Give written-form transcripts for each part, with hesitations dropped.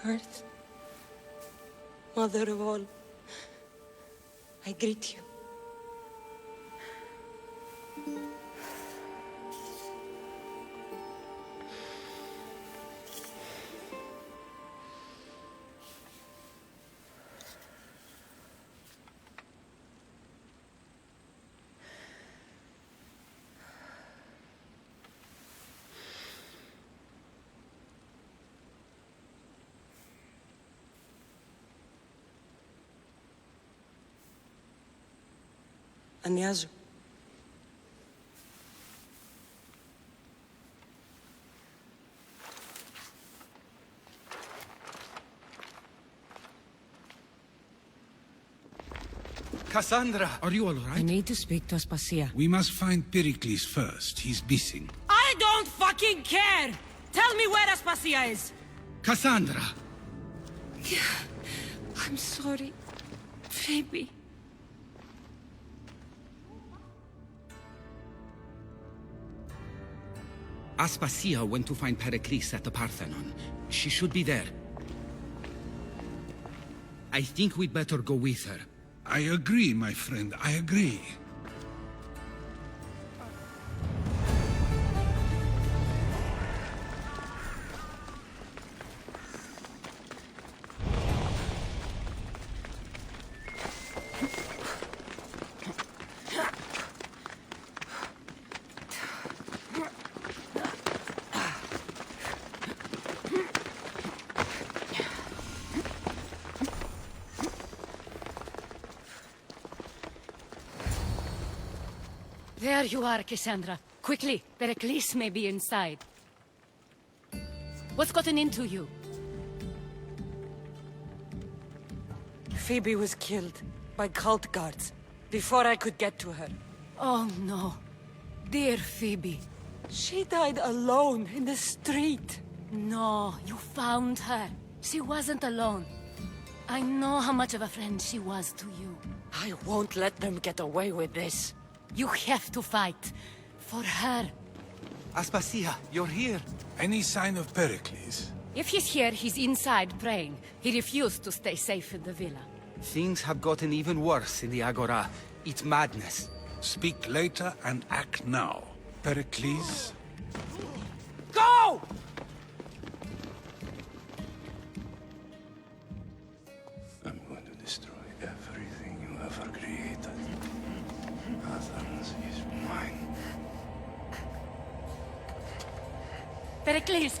Earth, Mother of all, I greet you. Ανιάζω. Cassandra! Are you all right? I need to speak to Aspasia. We must find Pericles first. He's missing. I don't fucking care! Tell me where Aspasia is! Cassandra! I'm sorry, Phoebe. Aspasia went to find Pericles at the Parthenon. She should be there. I think we'd better go with her. I agree, my friend. I agree. There you are, Cassandra. Quickly, Pericles may be inside. What's gotten into you? Phoebe was killed by cult guards before I could get to her. Oh no. Dear Phoebe. She died alone in the street. No, you found her. She wasn't alone. I know how much of a friend she was to you. I won't let them get away with this. You have to fight. For her. Aspasia, you're here. Any sign of Pericles? If he's here, he's inside praying. He refused to stay safe in the villa. Things have gotten even worse in the Agora. It's madness. Speak later and act now. Pericles? Go! I'm going to destroy everything you ever created. Athens is mine. Pericles!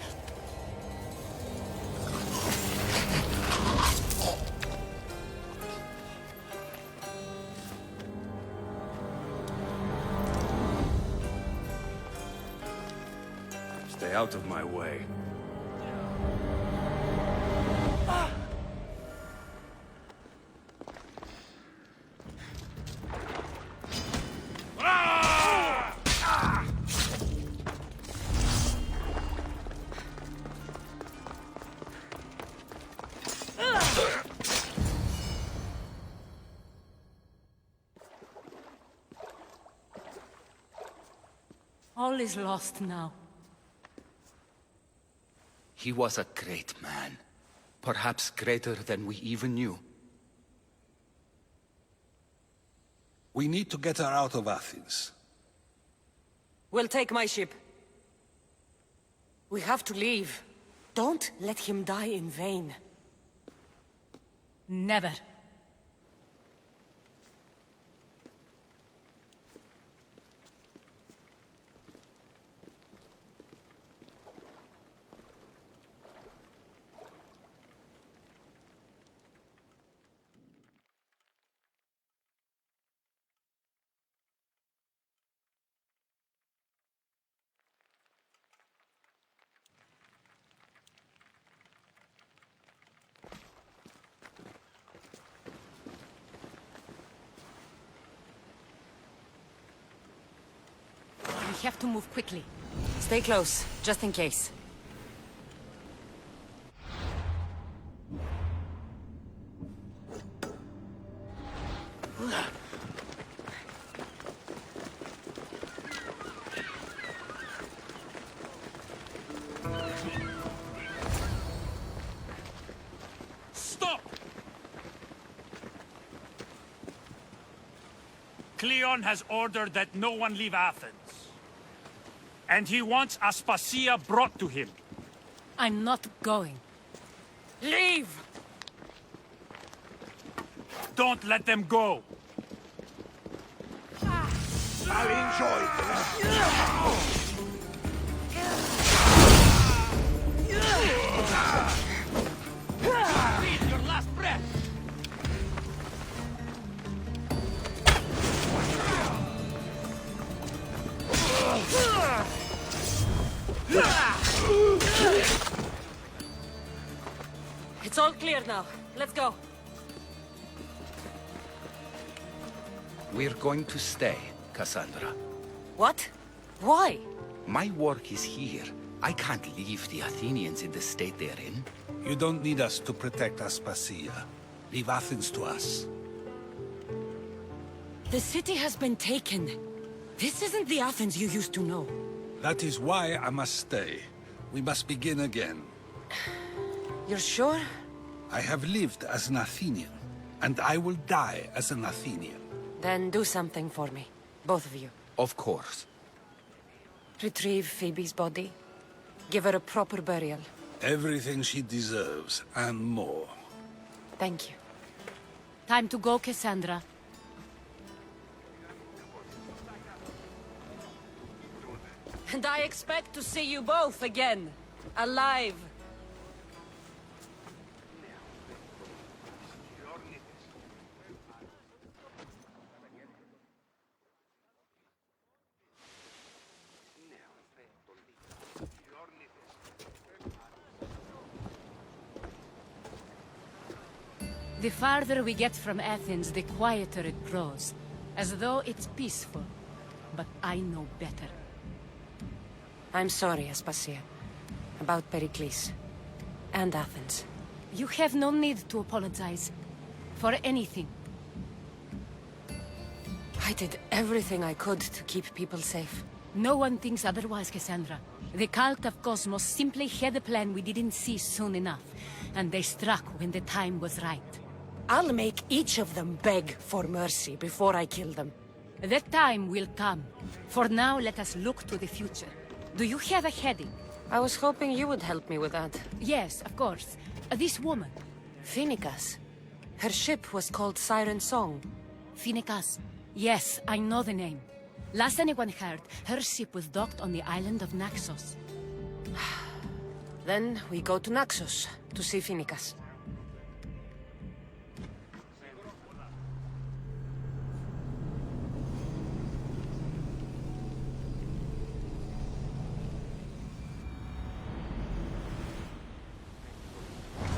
Stay out of my way. All is lost now. He was a great man. Perhaps greater than we even knew. We need to get her out of Athens. We'll take my ship. We have to leave. Don't let him die in vain. Never. We have to move quickly. Stay close, just in case. Stop! Cleon has ordered that no one leave Athens. And he wants Aspasia brought to him. I'm not going. Leave! Don't let them go. I'll enjoy this. Breathe your last breath. It's all clear now. Let's go. We're going to stay, Cassandra. What? Why? My work is here. I can't leave the Athenians in the state they're in. You don't need us to protect Aspasia. Leave Athens to us. The city has been taken. This isn't the Athens you used to know. That is why I must stay. We must begin again. You're sure? I have lived as an Athenian, and I will die as an Athenian. Then do something for me. Both of you. Of course. Retrieve Phoebe's body. Give her a proper burial. Everything she deserves, and more. Thank you. Time to go, Cassandra. And I expect to see you both again. Alive. The farther we get from Athens, the quieter it grows. As though it's peaceful. But I know better. I'm sorry, Aspasia. About Pericles. And Athens. You have no need to apologize. For anything. I did everything I could to keep people safe. No one thinks otherwise, Cassandra. The cult of Cosmos simply had a plan we didn't see soon enough. And they struck when the time was right. I'll make each of them beg for mercy before I kill them. That time will come. For now, let us look to the future. Do you have a heading? I was hoping you would help me with that. Yes, of course. This woman. Phoenicas. Her ship was called Siren Song. Phoenicas. Yes, I know the name. Last anyone heard, her ship was docked on the island of Naxos. Then we go to Naxos to see Phoenicas.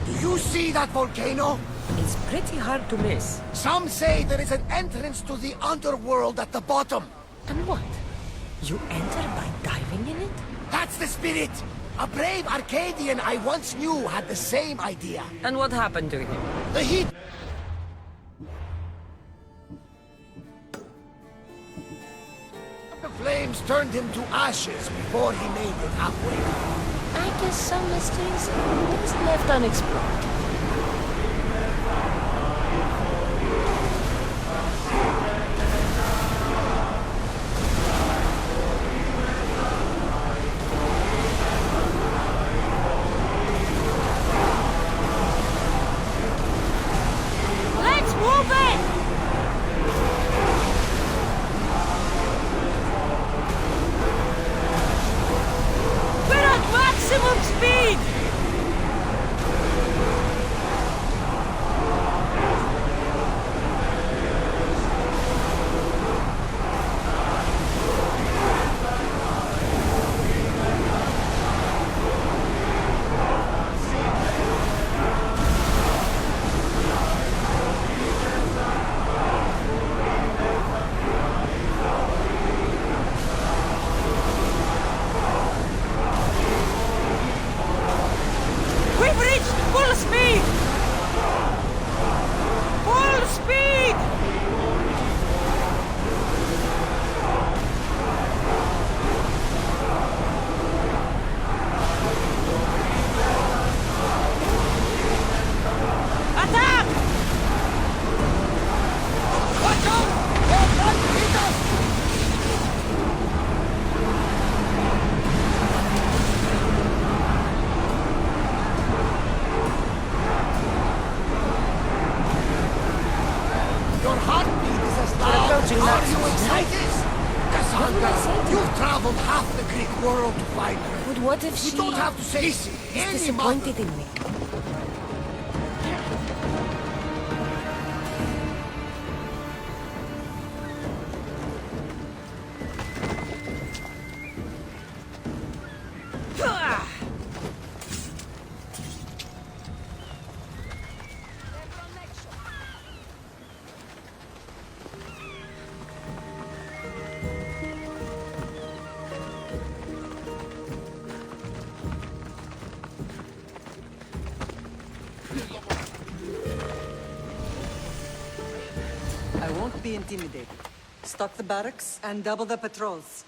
Do you see that volcano? It's pretty hard to miss. Some say there is an entrance to the underworld at the bottom. And what? You enter by diving in it? That's the spirit! A brave Arcadian I once knew had the same idea. And what happened to him? The heat... The flames turned him to ashes before he made it halfway. I guess some mysteries are best left unexplored. Let's move it! We're at maximum speed! quarrel to find her. But what if We she don't have to say is any mother. disappointed in me? I won't be intimidated. Stock the barracks and double the patrols.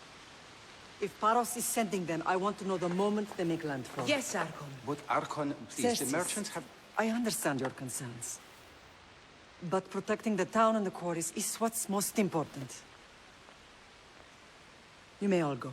If Paros is sending them, I want to know the moment they make landfall. Yes, Archon. But Archon, please, the Xerxes, merchants have... I understand your concerns. But protecting the town and the quarries is what's most important. You may all go.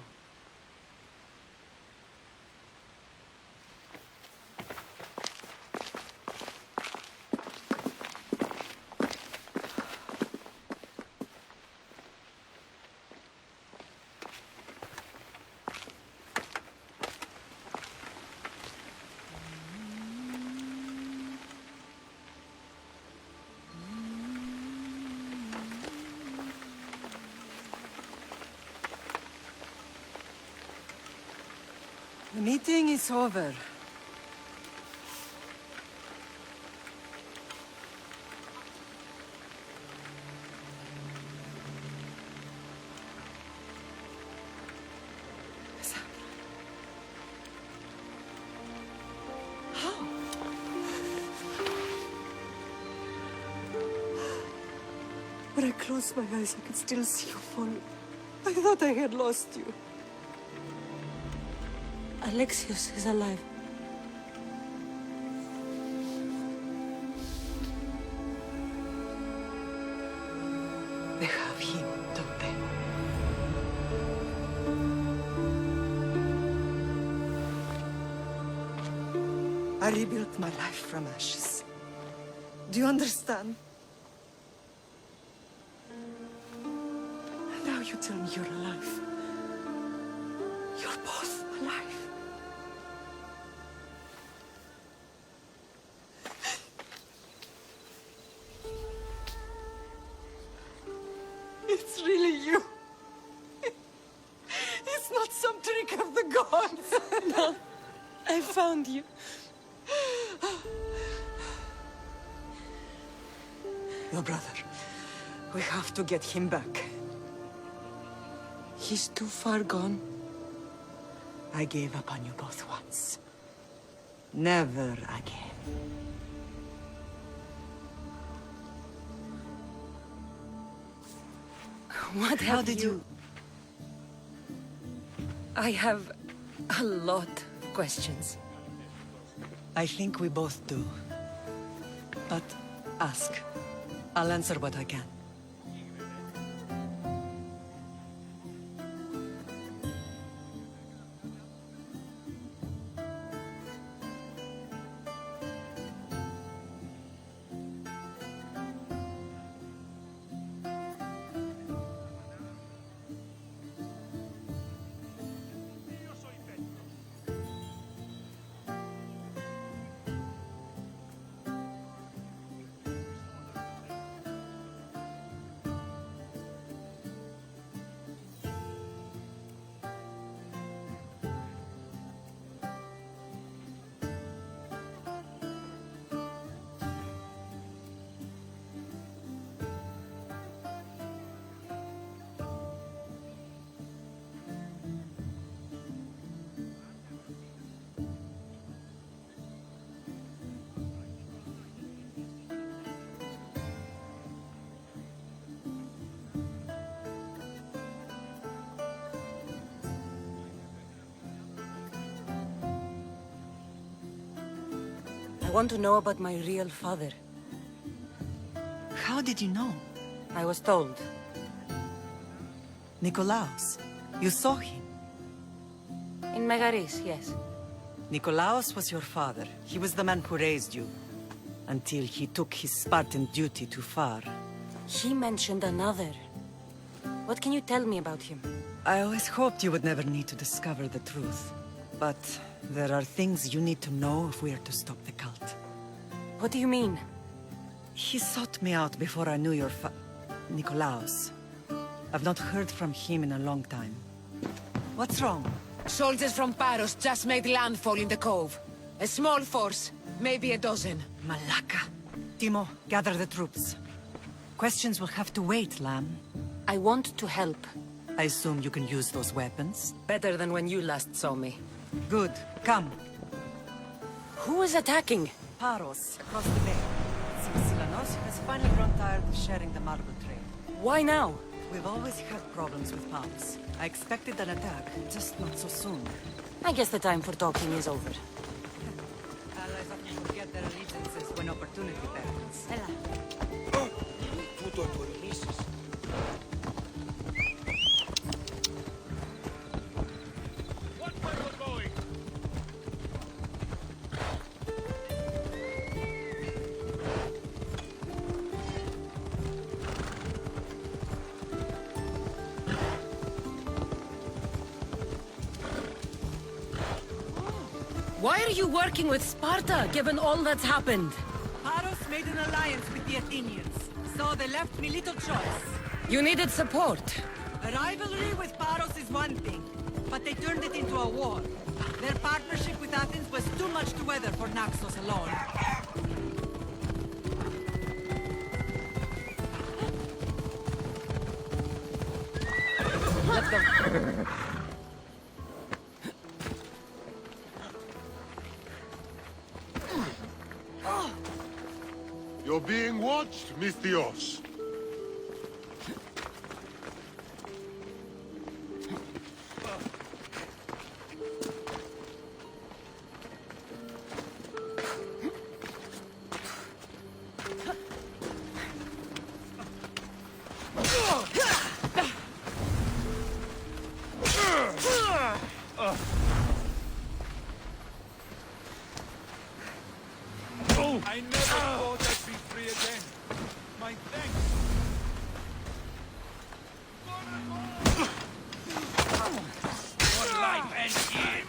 The meeting is over. How? When I closed my eyes, I could still see you falling. I thought I had lost you. Alexios is alive. They have him, don't they? I rebuilt my life from ashes. Do you understand? And now you tell me you're alive. You're both alive. It's really you. It's not some trick of the gods. No, I found you. Your brother. We have to get him back. He's too far gone. I gave up on you both once. Never again. What How have did you... I have a lot of questions. I think we both do. But ask. I'll answer what I can. I want to know about my real father. How did you know? I was told. Nikolaos. You saw him. In Megaris, yes. Nikolaos was your father. He was the man who raised you. Until he took his Spartan duty too far. He mentioned another. What can you tell me about him? I always hoped you would never need to discover the truth. But there are things you need to know if we are to stop the cult. What do you mean? He sought me out before I knew your Nikolaos. I've not heard from him in a long time. What's wrong? Soldiers from Paros just made landfall in the cove. A small force, maybe a dozen. Malaka. Timo, gather the troops. Questions will have to wait, Lamb. I want to help. I assume you can use those weapons? Better than when you last saw me. Good. Come. Who is attacking? Paros, across the bay. Silanos has finally grown tired of sharing the marble trail. Why now? We've always had problems with Paros. I expected an attack, just not so soon. I guess the time for talking is over. Allies often forget their allegiances when opportunity beckons. What way we're going? Why are you working with Sparta, given all that's happened? Paros made an alliance with the Athenians, so they left me little choice. You needed support. A rivalry with Paros is one thing, but they turned it into a war. Their partnership with Athens was too much to weather for Naxos alone. Let's go. You're being watched, Misthios. I never thought I'd be free again. My thanks. One life ends here.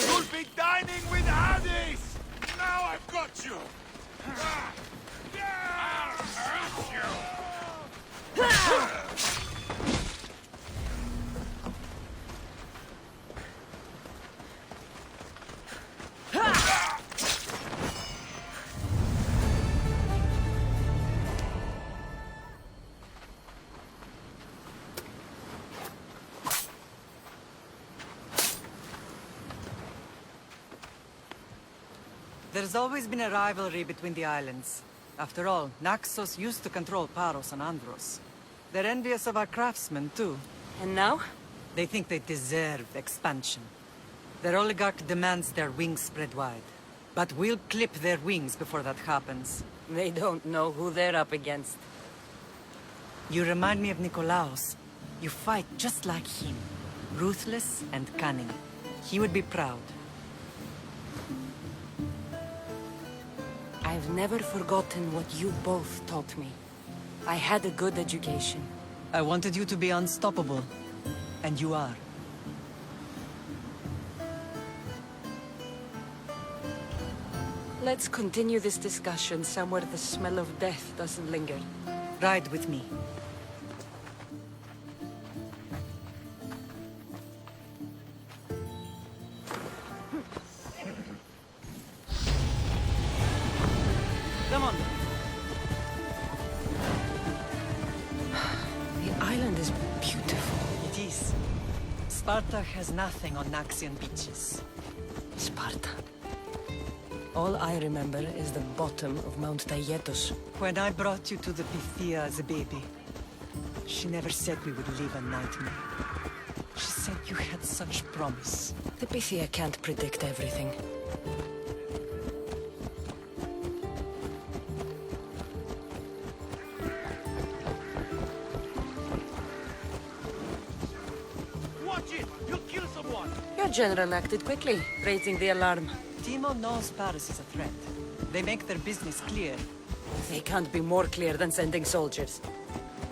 You'll be dining with Hades. Now I've got you. There's always been a rivalry between the islands. After all, Naxos used to control Paros and Andros. They're envious of our craftsmen, too. And now? They think they deserve expansion. Their oligarch demands their wings spread wide. But we'll clip their wings before that happens. They don't know who they're up against. You remind me of Nikolaos. You fight just like him. Ruthless and cunning. He would be proud. I've never forgotten what you both taught me. I had a good education. I wanted you to be unstoppable. And you are. Let's continue this discussion somewhere the smell of death doesn't linger. Ride with me. Come on. The island is beautiful. It is. Sparta has nothing on Naxian beaches. Sparta. All I remember is the bottom of Mount Taygetos. When I brought you to the Pythia as a baby, she never said we would live a nightmare. She said you had such promise. The Pythia can't predict everything. General acted quickly, raising the alarm. Timo knows Paris is a threat. They make their business clear. They can't be more clear than sending soldiers.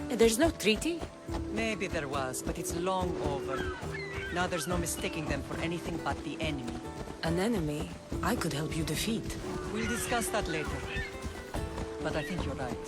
There's no treaty? Maybe there was, but it's long over. Now there's no mistaking them for anything but the enemy. An enemy I could help you defeat. We'll discuss that later. But I think you're right.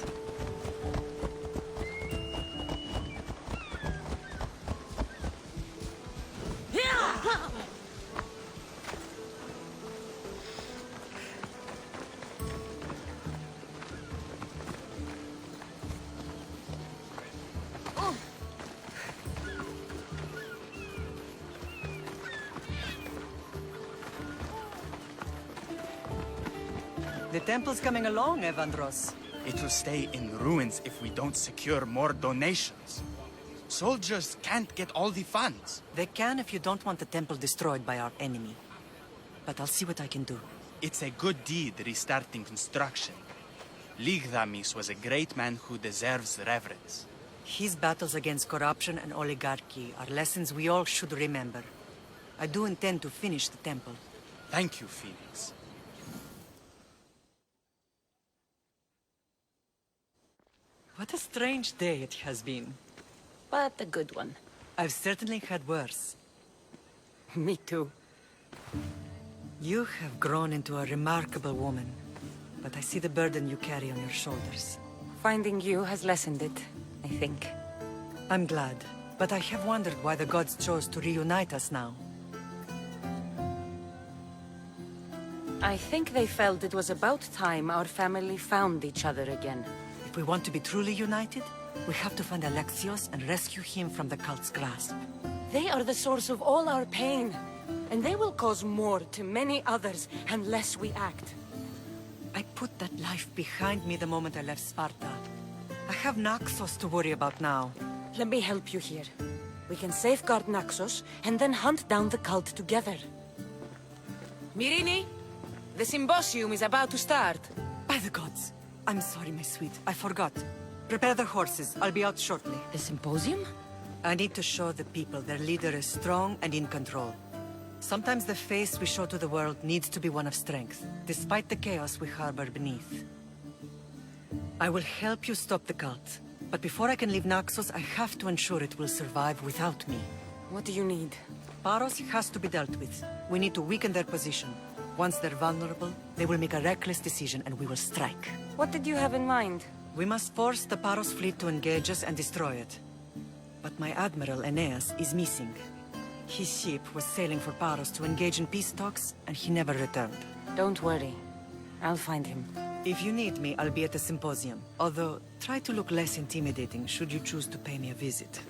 The temple's coming along, Evandros. It will stay in ruins if we don't secure more donations. Soldiers can't get all the funds. They can if you don't want the temple destroyed by our enemy. But I'll see what I can do. It's a good deed restarting construction. Ligdamis was a great man who deserves reverence. His battles against corruption and oligarchy are lessons we all should remember. I do intend to finish the temple. Thank you, Phoenix. What a strange day it has been. But a good one. I've certainly had worse. Me too. You have grown into a remarkable woman, but I see the burden you carry on your shoulders. Finding you has lessened it, I think. I'm glad, but I have wondered why the gods chose to reunite us now. I think they felt it was about time our family found each other again. If we want to be truly united, we have to find Alexios and rescue him from the cult's grasp. They are the source of all our pain, and they will cause more to many others unless we act. I put that life behind me the moment I left Sparta. I have Naxos to worry about now. Let me help you here. We can safeguard Naxos and then hunt down the cult together. Mirini, the symposium is about to start. By the gods! I'm sorry, my sweet. I forgot. Prepare the horses. I'll be out shortly. The symposium? I need to show the people their leader is strong and in control. Sometimes the face we show to the world needs to be one of strength, despite the chaos we harbor beneath. I will help you stop the cult, but before I can leave Naxos, I have to ensure it will survive without me. What do you need? Paros has to be dealt with. We need to weaken their position. Once they're vulnerable, they will make a reckless decision and we will strike. What did you have in mind? We must force the Paros fleet to engage us and destroy it. But my admiral, Aeneas, is missing. His ship was sailing for Paros to engage in peace talks, and he never returned. Don't worry. I'll find him. If you need me, I'll be at the symposium. Although, try to look less intimidating should you choose to pay me a visit.